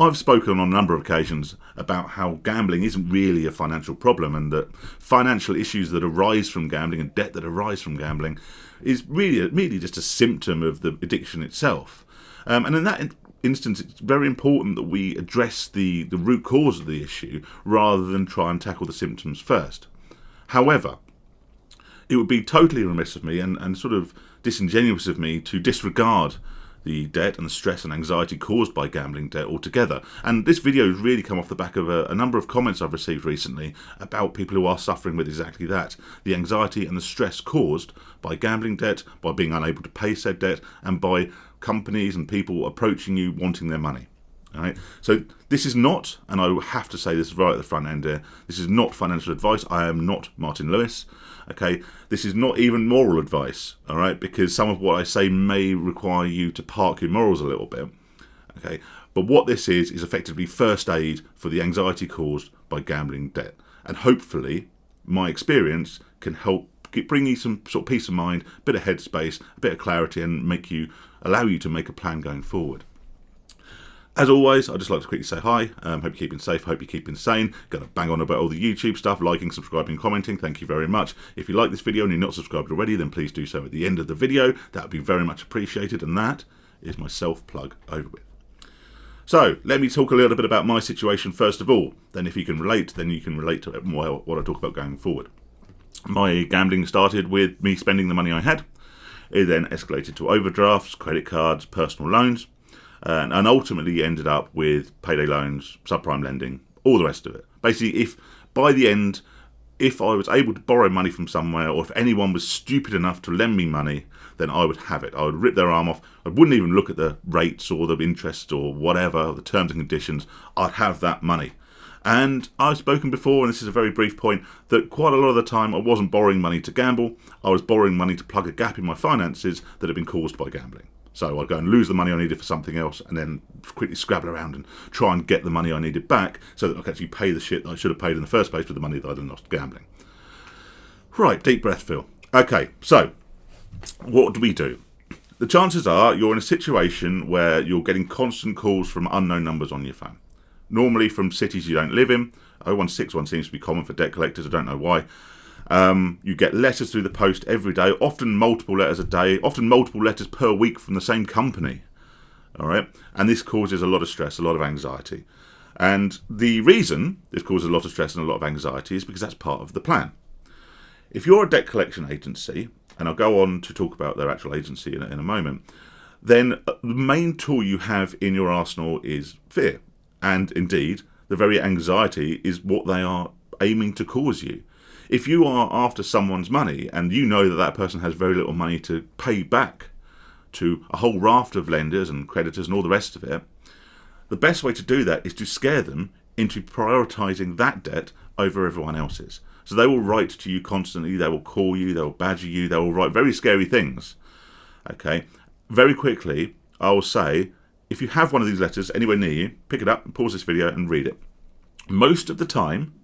I've spoken on a number of occasions about how gambling isn't really a financial problem, and that financial issues that arise from gambling and debt that arise from gambling is really just a symptom of the addiction itself. And in that instance, it's very important that we address the root cause of the issue rather than try and tackle the symptoms first. However, it would be totally remiss of me and sort of disingenuous of me to disregard the debt and the stress and anxiety caused by gambling debt altogether. And this video has really come off the back of a number of comments I've received recently about people who are suffering with exactly that, the anxiety and the stress caused by gambling debt, by being unable to pay said debt, and by companies and people approaching you wanting their money. All right. So this is not, and I have to say this right at the front end here, this is not financial advice. I am not Martin Lewis. Okay, this is not even moral advice. All right, because some of what I say may require you to park your morals a little bit. Okay, but what this is effectively first aid for the anxiety caused by gambling debt, and hopefully, my experience can help bring you some sort of peace of mind, a bit of headspace, a bit of clarity, and allow you to make a plan going forward. As always, I'd just like to quickly say hi. Hope you're keeping safe, hope you're keeping sane. Going to bang on about all the YouTube stuff, liking, subscribing, commenting. Thank you very much. If you like this video and you're not subscribed already, then please do so at the end of the video. That would be very much appreciated, and that is my self-plug over with. So, let me talk a little bit about my situation first of all. Then if you can relate, then you can relate to what I talk about going forward. My gambling started with me spending the money I had. It then escalated to overdrafts, credit cards, personal loans. And ultimately ended up with payday loans, subprime lending, all the rest of it. Basically, if by the end, if I was able to borrow money from somewhere, or if anyone was stupid enough to lend me money, then I would have it. I would rip their arm off. I wouldn't even look at the rates or the interest or whatever, the terms and conditions. I'd have that money. And I've spoken before, and this is a very brief point, that quite a lot of the time I wasn't borrowing money to gamble. I was borrowing money to plug a gap in my finances that had been caused by gambling. So I'd go and lose the money I needed for something else, and then quickly scrabble around and try and get the money I needed back so that I could actually pay the shit that I should have paid in the first place with the money that I'd lost gambling. Right, deep breath, Phil. Okay, so what do we do? The chances are you're in a situation where you're getting constant calls from unknown numbers on your phone. Normally from cities you don't live in. 0161 seems to be common for debt collectors, I don't know why. You get letters through the post every day, often multiple letters a day, often multiple letters per week from the same company. All right, and this causes a lot of stress, a lot of anxiety. And the reason this causes a lot of stress and a lot of anxiety is because that's part of the plan. If you're a debt collection agency, and I'll go on to talk about their actual agency in a moment, then the main tool you have in your arsenal is fear. And indeed, the very anxiety is what they are aiming to cause you. If you are after someone's money and you know that that person has very little money to pay back to a whole raft of lenders and creditors and all the rest of it, the best way to do that is to scare them into prioritising that debt over everyone else's. So they will write to you constantly, they will call you, they will badger you, they will write very scary things. Okay, very quickly, I will say, if you have one of these letters anywhere near you, pick it up and pause this video and read it. Most of the time,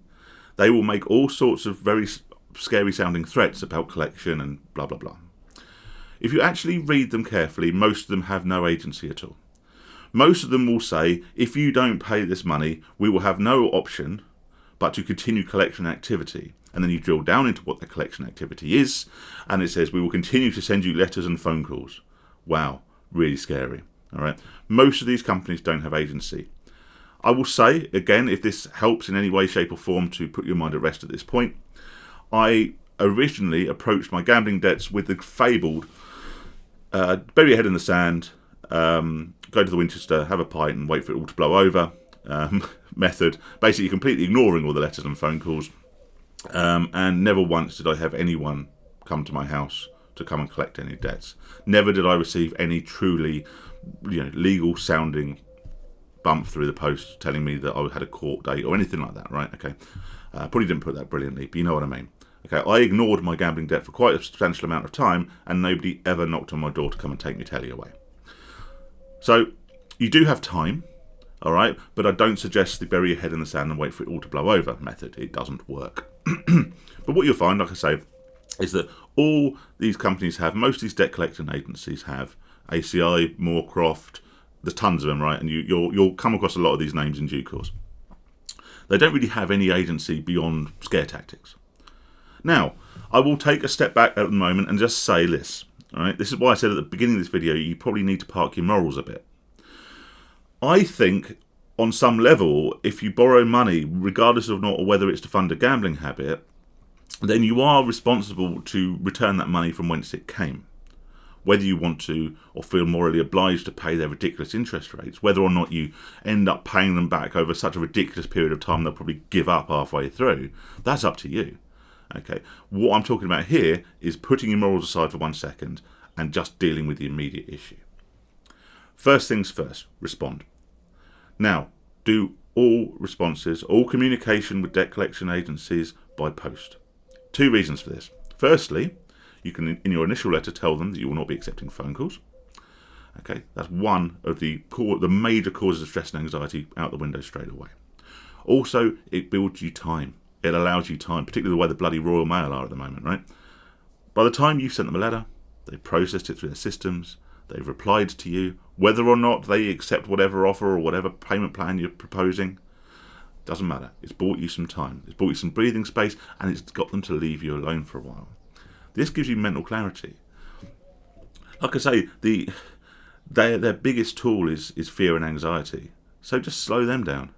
they will make all sorts of very scary sounding threats about collection and blah, blah, blah. If you actually read them carefully, most of them have no agency at all. Most of them will say, if you don't pay this money, we will have no option but to continue collection activity. And then you drill down into what the collection activity is, and it says, we will continue to send you letters and phone calls. Wow, really scary. All right. Most of these companies don't have agency. I will say, again, if this helps in any way, shape or form to put your mind at rest at this point, I originally approached my gambling debts with the fabled bury your head in the sand, go to the Winchester, have a pint and wait for it all to blow over method, basically completely ignoring all the letters and phone calls, and never once did I have anyone come to my house to come and collect any debts. Never did I receive any truly legal sounding bump through the post telling me that I had a court date or anything like that, right? Okay, probably didn't put that brilliantly, but you know what I mean. Okay, I ignored my gambling debt for quite a substantial amount of time, and nobody ever knocked on my door to come and take my telly away. So you do have time, all right, but I don't suggest the bury your head in the sand and wait for it all to blow over method. It doesn't work. But what you'll find, like I say, is that all these companies have, most of these debt collecting agencies have ACI, Moorcroft, there's tons of them, right? And you'll come across a lot of these names in due course. They don't really have any agency beyond scare tactics. Now, I will take a step back at the moment and just say this. All right, this is why I said at the beginning of this video, you probably need to park your morals a bit. I think, on some level, if you borrow money, regardless of not whether it's to fund a gambling habit, then you are responsible to return that money from whence it came. Whether you want to or feel morally obliged to pay their ridiculous interest rates, whether or not you end up paying them back over such a ridiculous period of time they'll probably give up halfway through, that's up to you. Okay, what I'm talking about here is putting your morals aside for 1 second and just dealing with the immediate issue. First things first, respond. Now, do all responses, all communication with debt collection agencies by post. 2 reasons for this. Firstly, you can, in your initial letter, tell them that you will not be accepting phone calls. Okay, that's one of the major causes of stress and anxiety out the window straight away. Also, it builds you time. It allows you time, particularly the way the bloody Royal Mail are at the moment, right? By the time you've sent them a letter, they've processed it through their systems, they've replied to you, whether or not they accept whatever offer or whatever payment plan you're proposing, doesn't matter. It's bought you some time, it's bought you some breathing space, and it's got them to leave you alone for a while. This gives you mental clarity. Like I say, their biggest tool is fear and anxiety. So just slow them down.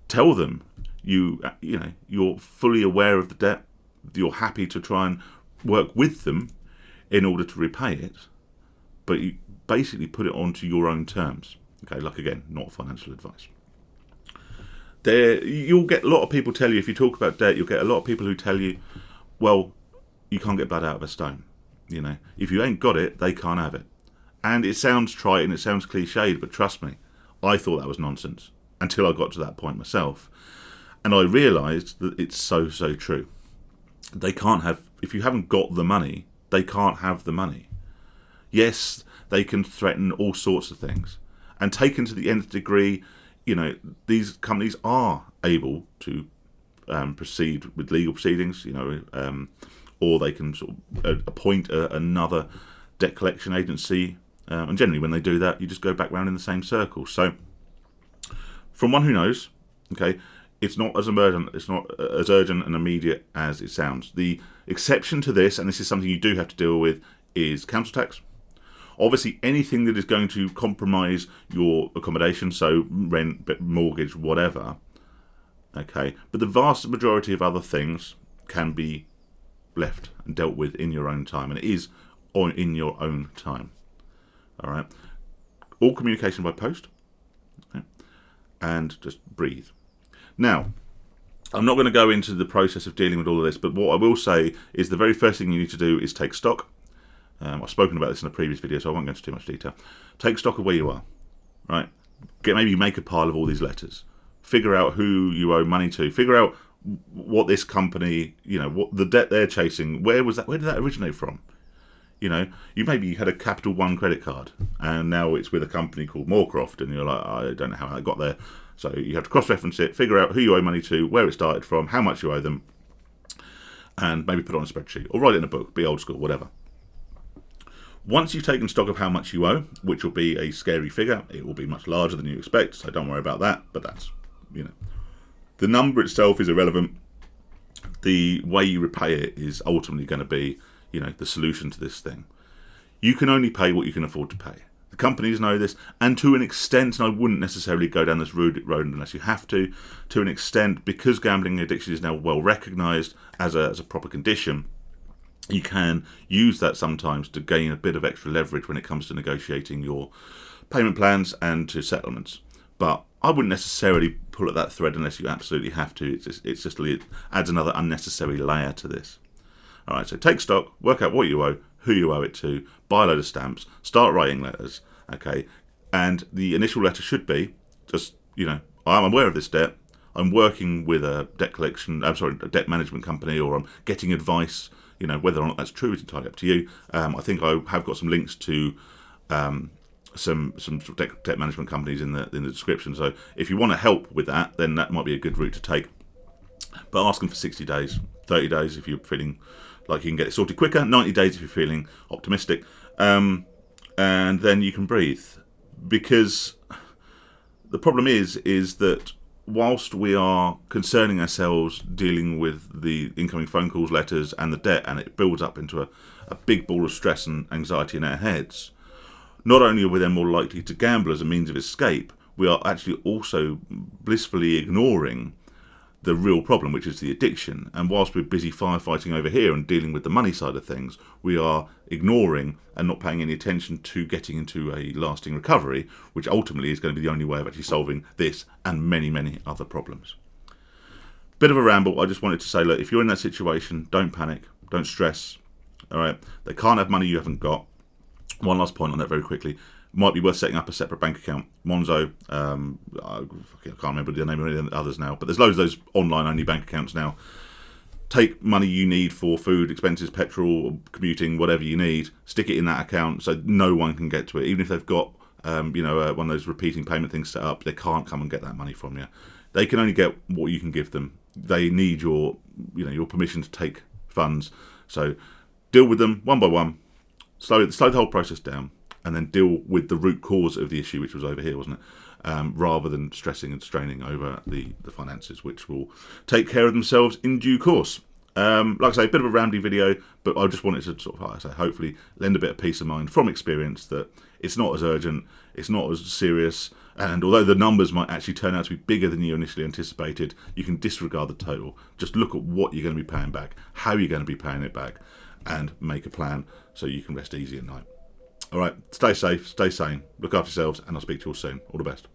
Tell them you're fully aware of the debt. You're happy to try and work with them in order to repay it, but you basically put it onto your own terms. Okay, like again, not financial advice. You'll get a lot of people tell you, if you talk about debt, you'll get a lot of people who tell you, well, you can't get blood out of a stone. If you ain't got it, they can't have it. And it sounds trite and it sounds cliched, but trust me, I thought that was nonsense until I got to that point myself. And I realised that it's so true. They can't have, if you haven't got the money, they can't have the money. Yes, they can threaten all sorts of things. And taken to the nth degree, these companies are able to proceed with legal proceedings, or they can sort of appoint another debt collection agency. And generally when they do that, you just go back round in the same circle. So, from one who knows, okay, it's not as urgent and immediate as it sounds. The exception to this, and this is something you do have to deal with, is council tax. Obviously, anything that is going to compromise your accommodation, so rent, mortgage, whatever, okay, but the vast majority of other things can be left and dealt with in your own time, and it is in your own time. All right, all communication by post, okay? And just breathe. Now, I'm not going to go into the process of dealing with all of this, but what I will say is the very first thing you need to do is take stock. I've spoken about this in a previous video, so I won't go into too much detail. Take stock of where you are, right? Maybe make a pile of all these letters. Figure out who you owe money to. Figure out what this company, what the debt they're chasing. Where did that originate from? You maybe had a Capital One credit card, and now it's with a company called Moorcroft, and you're like, I don't know how that got there. So you have to cross-reference it, figure out who you owe money to, where it started from, how much you owe them, and maybe put it on a spreadsheet, or write it in a book, be old school, whatever. Once you've taken stock of how much you owe, which will be a scary figure, it will be much larger than you expect, so don't worry about that, but that's, the number itself is irrelevant. The way you repay it is ultimately going to be, the solution to this thing. You can only pay what you can afford to pay. The companies know this, and to an extent, and I wouldn't necessarily go down this road unless you have to an extent, because gambling addiction is now well recognised as a proper condition, you can use that sometimes to gain a bit of extra leverage when it comes to negotiating your payment plans and to settlements. But I wouldn't necessarily pull at that thread unless you absolutely have to. It adds another unnecessary layer to this. All right, so take stock, work out what you owe, who you owe it to, buy a load of stamps, start writing letters, okay? And the initial letter should be just, I'm aware of this debt. I'm working with a debt management company, or I'm getting advice. Whether or not that's true is entirely up to you. I think I have got some links to some sort of debt management companies in the description. So if you want to help with that, then that might be a good route to take. But ask them for 60 days, 30 days if you're feeling like you can get it sorted quicker, 90 days if you're feeling optimistic, and then you can breathe. because the problem is that whilst we are concerning ourselves dealing with the incoming phone calls, letters, and the debt, and it builds up into a big ball of stress and anxiety in our heads, not only are we then more likely to gamble as a means of escape, we are actually also blissfully ignoring the real problem, which is the addiction. And whilst we're busy firefighting over here and dealing with the money side of things, we are ignoring and not paying any attention to getting into a lasting recovery, which ultimately is going to be the only way of actually solving this and many, many other problems. Bit of a ramble. I just wanted to say, look, if you're in that situation, don't panic, don't stress. All right, they can't have money you haven't got. One last point on that very quickly. Might be worth setting up a separate bank account. Monzo, I can't remember the name of any of the others now, but there's loads of those online-only bank accounts now. Take money you need for food, expenses, petrol, commuting, whatever you need, stick it in that account so no one can get to it. Even if they've got one of those repeating payment things set up, they can't come and get that money from you. They can only get what you can give them. They need your permission to take funds. So deal with them one by one, slow the whole process down, and then deal with the root cause of the issue, which was over here, wasn't it? Rather than stressing and straining over the finances, which will take care of themselves in due course. Like I say, a bit of a rambly video, but I just wanted to sort of, like I say, hopefully lend a bit of peace of mind from experience that it's not as urgent, it's not as serious, and although the numbers might actually turn out to be bigger than you initially anticipated, you can disregard the total. Just look at what you're going to be paying back, how you're going to be paying it back, and make a plan so you can rest easy at night. All right, stay safe, stay sane, look after yourselves, and I'll speak to you all soon. All the best.